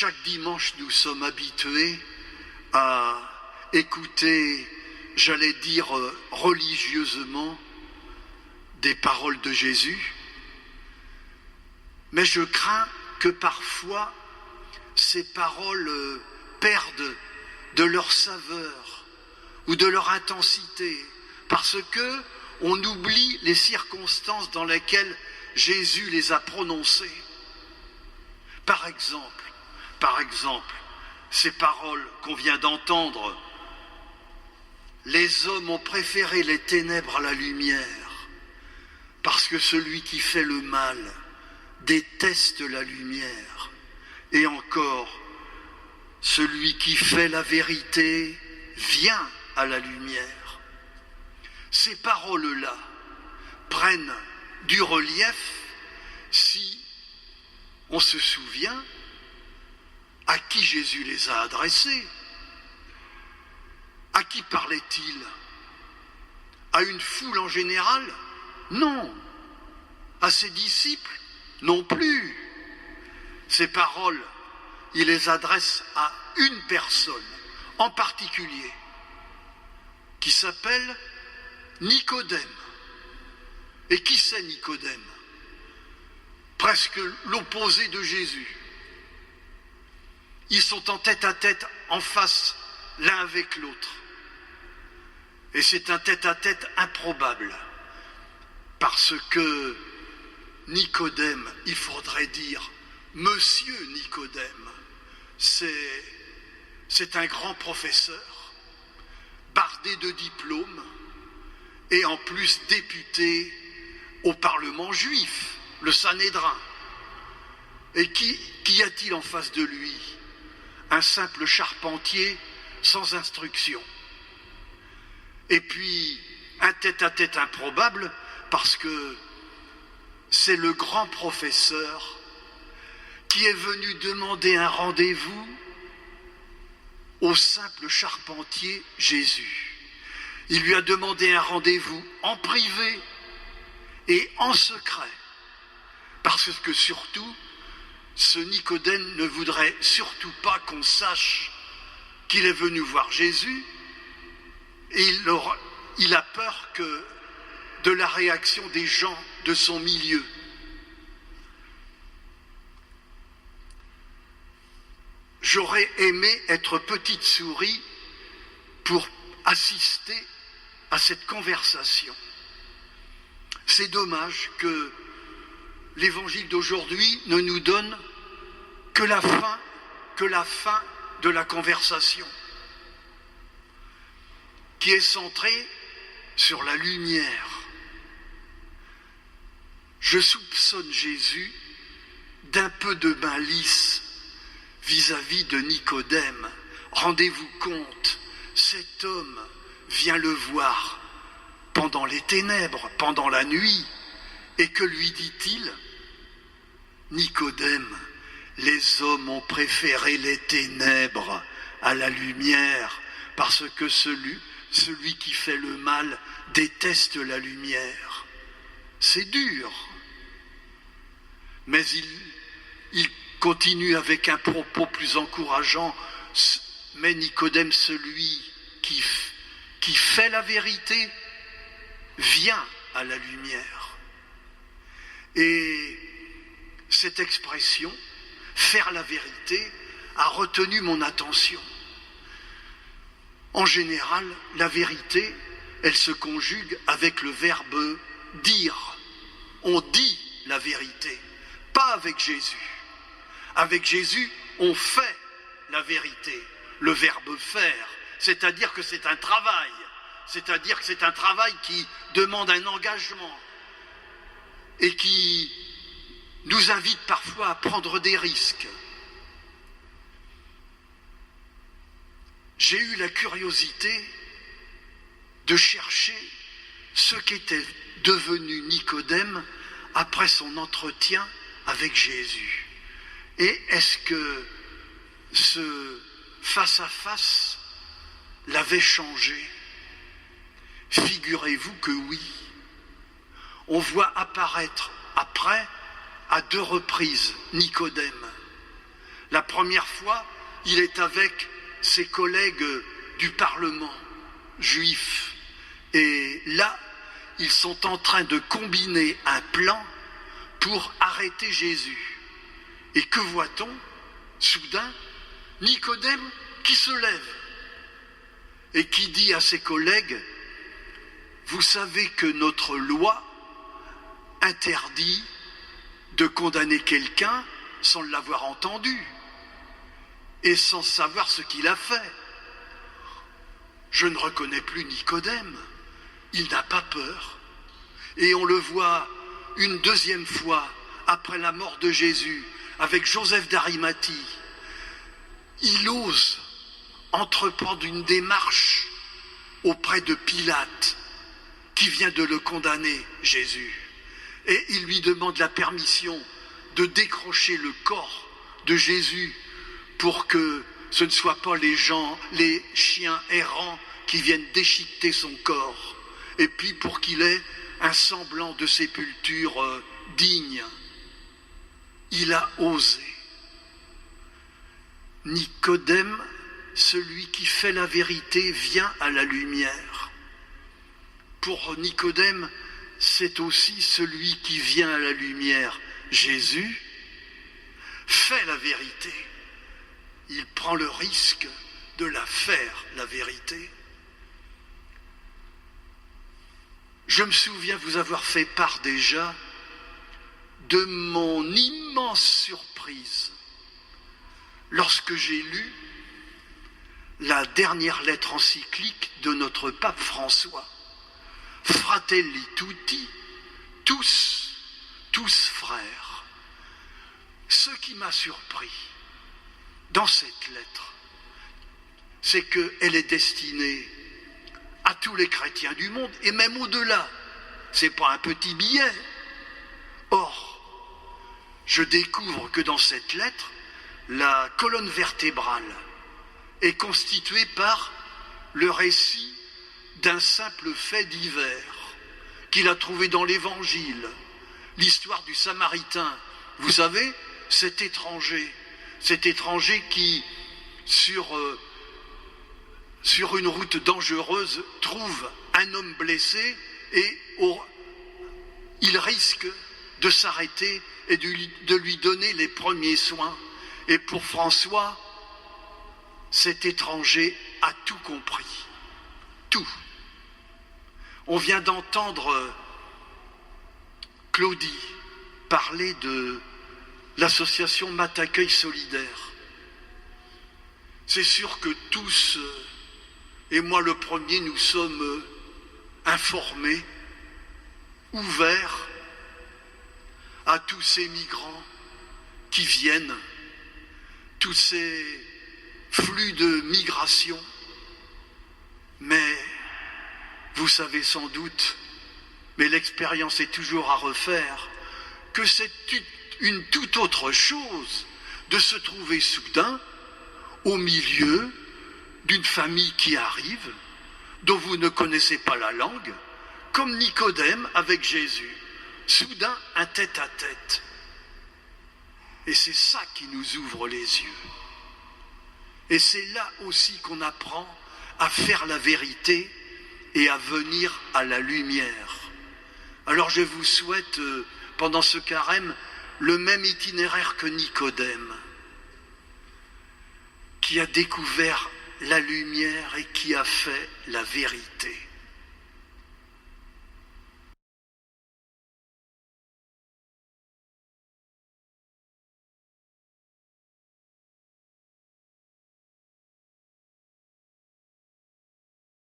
Chaque dimanche, nous sommes habitués à écouter, j'allais dire religieusement, des paroles de Jésus. Mais je crains que parfois, ces paroles perdent de leur saveur ou de leur intensité, parce que on oublie les circonstances dans lesquelles Jésus les a prononcées. Par exemple, ces paroles qu'on vient d'entendre, les hommes ont préféré les ténèbres à la lumière, parce que celui qui fait le mal déteste la lumière. Et encore, celui qui fait la vérité vient à la lumière. Ces paroles-là prennent du relief si on se souvient à qui Jésus les a adressées. À qui parlait-il? À une foule en général? Non. À ses disciples? Non plus. Ces paroles, il les adresse à une personne en particulier, qui s'appelle Nicodème. Et qui c'est Nicodème? Presque l'opposé de Jésus. Ils sont en tête-à-tête, en face, l'un avec l'autre. Et c'est un tête-à-tête improbable, parce que Nicodème, il faudrait dire Monsieur Nicodème, c'est un grand professeur, bardé de diplômes, et en plus député au Parlement juif, le Sanhédrin. Et qui a-t-il en face de lui? Un simple charpentier sans instruction. Et puis, un tête-à-tête improbable, parce que c'est le grand professeur qui est venu demander un rendez-vous au simple charpentier Jésus. Il lui a demandé un rendez-vous en privé et en secret, parce que surtout, ce Nicodème ne voudrait surtout pas qu'on sache qu'il est venu voir Jésus, et il a peur de la réaction des gens de son milieu. J'aurais aimé être petite souris pour assister à cette conversation. C'est dommage que l'évangile d'aujourd'hui ne nous donne que la fin de la conversation, qui est centrée sur la lumière. Je soupçonne Jésus d'un peu de malice vis-à-vis de Nicodème. Rendez-vous compte, cet homme vient le voir pendant les ténèbres, pendant la nuit, et que lui dit-il? Nicodème, les hommes ont préféré les ténèbres à la lumière, parce que celui qui fait le mal déteste la lumière. C'est dur. Mais il continue avec un propos plus encourageant. Mais Nicodème, celui qui fait la vérité, vient à la lumière. Et cette expression, faire la vérité, a retenu mon attention. En général, la vérité, elle se conjugue avec le verbe dire. On dit la vérité, pas avec Jésus. Avec Jésus, on fait la vérité. Le verbe faire, c'est-à-dire que c'est un travail. C'est-à-dire que c'est un travail qui demande un engagement et qui nous invite parfois à prendre des risques. J'ai eu la curiosité de chercher ce qu'était devenu Nicodème après son entretien avec Jésus. Et est-ce que ce face-à-face l'avait changé? Figurez-vous que oui. On voit apparaître après, à 2 reprises, Nicodème. La première fois, il est avec ses collègues du Parlement juif. Et là, ils sont en train de combiner un plan pour arrêter Jésus. Et que voit-on? Soudain, Nicodème qui se lève et qui dit à ses collègues: vous savez que notre loi interdit de condamner quelqu'un sans l'avoir entendu et sans savoir ce qu'il a fait. Je ne reconnais plus Nicodème, il n'a pas peur. Et on le voit une deuxième fois après la mort de Jésus avec Joseph d'Arimathie. Il ose entreprendre une démarche auprès de Pilate qui vient de le condamner, Jésus. Et il lui demande la permission de décrocher le corps de Jésus pour que ce ne soit pas les chiens errants qui viennent déchiqueter son corps, et puis pour qu'il ait un semblant de sépulture digne. Il a osé. Nicodème, celui qui fait la vérité, vient à la lumière. Pour Nicodème, c'est aussi celui qui vient à la lumière. Jésus fait la vérité. Il prend le risque de la faire, la vérité. Je me souviens vous avoir fait part déjà de mon immense surprise lorsque j'ai lu la dernière lettre encyclique de notre pape François. Fratelli tutti, tous frères. Ce qui m'a surpris dans cette lettre, c'est qu'elle est destinée à tous les chrétiens du monde, et même au-delà. C'est pas un petit billet. Or, je découvre que dans cette lettre, la colonne vertébrale est constituée par le récit d'un simple fait divers qu'il a trouvé dans l'Évangile, l'histoire du Samaritain. Vous savez, cet étranger qui, sur une route dangereuse, trouve un homme blessé et il risque de s'arrêter et de lui donner les premiers soins. Et pour François, cet étranger a tout compris. Tout. On vient d'entendre Claudie parler de l'association Mataccueil Solidaire. C'est sûr que tous, et moi le premier, nous sommes informés, ouverts à tous ces migrants qui viennent, tous ces flux de migration. Mais vous savez sans doute, mais l'expérience est toujours à refaire, que c'est une toute autre chose de se trouver soudain au milieu d'une famille qui arrive, dont vous ne connaissez pas la langue, comme Nicodème avec Jésus. Soudain, un tête-à-tête. Et c'est ça qui nous ouvre les yeux. Et c'est là aussi qu'on apprend à faire la vérité et à venir à la lumière. Alors je vous souhaite, pendant ce carême, le même itinéraire que Nicodème, qui a découvert la lumière et qui a fait la vérité.